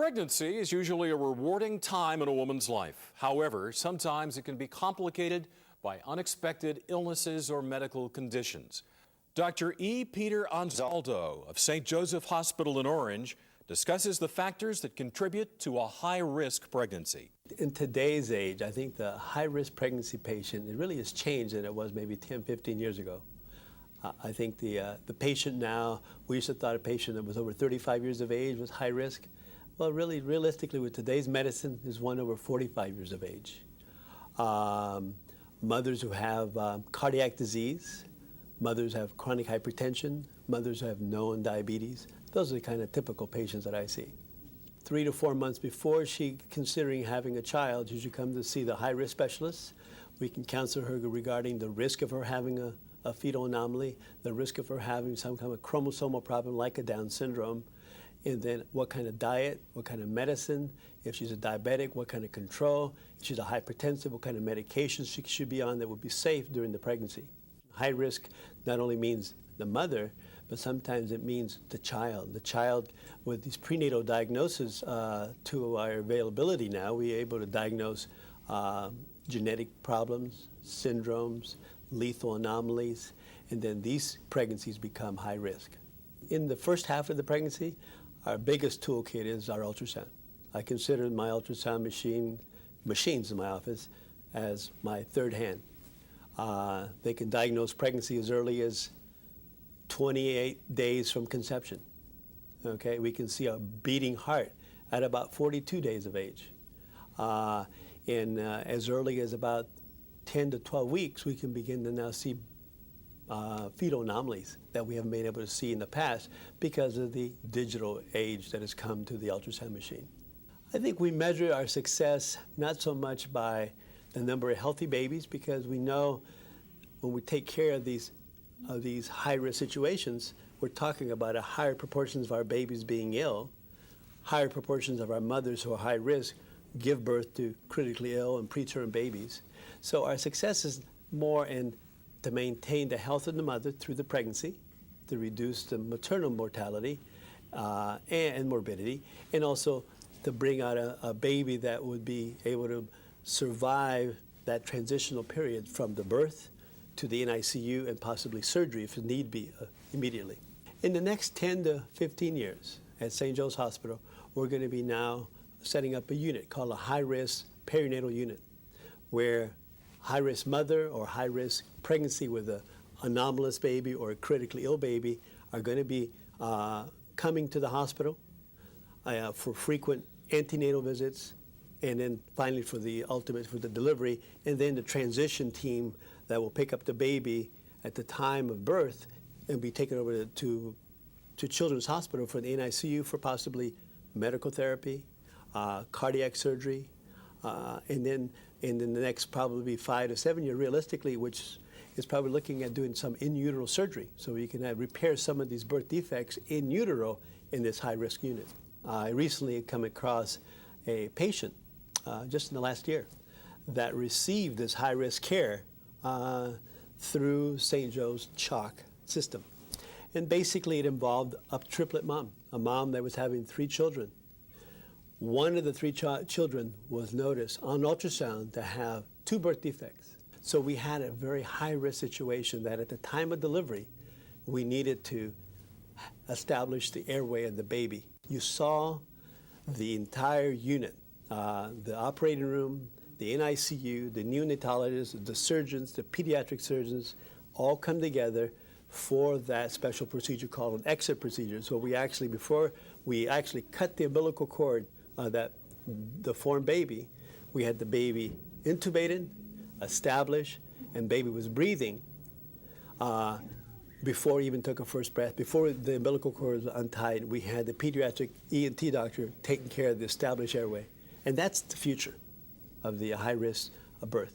Pregnancy is usually a rewarding time in a woman's life. However, sometimes it can be complicated by unexpected illnesses or medical conditions. Dr. E-Peter-Anzaldo of St. Joseph Hospital in Orange discusses the factors that contribute to a high-risk pregnancy. In today's age, I think the high-risk pregnancy patient, it really has changed than it was maybe 10, 15 years ago. I think the patient now, we used to thought a patient that was over 35 years of age was high risk. Well, really, realistically, with today's medicine, is one over 45 years of age. Mothers who have cardiac disease, mothers who have chronic hypertension, mothers who have known diabetes. Those are the kind of typical patients that I see. 3 to 4 months before she's considering having a child, she should come to see the high-risk specialist. We can counsel her regarding the risk of her having a fetal anomaly, the risk of her having some kind of chromosomal problem like a Down syndrome, and then what kind of diet, what kind of medicine, if she's a diabetic, what kind of control, if she's a hypertensive, what kind of medications she should be on that would be safe during the pregnancy. High risk not only means the mother, but sometimes it means the child. The child, with these prenatal diagnoses to our availability now, we're able to diagnose genetic problems, syndromes, lethal anomalies, and then these pregnancies become high risk. In the first half of the pregnancy, our biggest toolkit is our ultrasound. I consider my ultrasound machines in my office as my third hand. They can diagnose pregnancy as early as 28 days from conception. Okay, we can see a beating heart at about 42 days of age. And as early as about 10 to 12 weeks, we can begin to now see fetal anomalies that we haven't been able to see in the past because of the digital age that has come to the ultrasound machine. I think we measure our success not so much by the number of healthy babies, because we know when we take care of these high-risk situations, we're talking about a higher proportions of our babies being ill, higher proportions of our mothers who are high risk give birth to critically ill and preterm babies. So our success is more in to maintain the health of the mother through the pregnancy, to reduce the maternal mortality and morbidity, and also to bring out a baby that would be able to survive that transitional period from the birth to the NICU and possibly surgery if need be immediately. In the next 10 to 15 years at St. Joe's Hospital, we're going to be now setting up a unit called a high-risk perinatal unit, where high-risk mother or high-risk pregnancy with an anomalous baby or a critically ill baby are going to be coming to the hospital for frequent antenatal visits, and then finally for the delivery, and then the transition team that will pick up the baby at the time of birth and be taken over to Children's Hospital for the NICU for possibly medical therapy, cardiac surgery, and then in the next probably 5 to 7 years, realistically, which is probably looking at doing some in utero surgery, so we can repair some of these birth defects in utero in this high-risk unit. I recently come across a patient just in the last year that received this high-risk care through St. Joe's CHOC system. And basically it involved a triplet mom, a mom that was having 3 children. One of the 3 children was noticed on ultrasound to have 2 birth defects. So we had a very high-risk situation that at the time of delivery, we needed to establish the airway of the baby. You saw the entire unit, the operating room, the NICU, the neonatologists, the surgeons, the pediatric surgeons, all come together for that special procedure called an exit procedure. So we actually, before we actually cut the umbilical cord, the formed baby, we had the baby intubated, established, and baby was breathing before he even took a first breath. Before the umbilical cord was untied, we had the pediatric ENT doctor taking care of the established airway. And that's the future of the high risk of birth.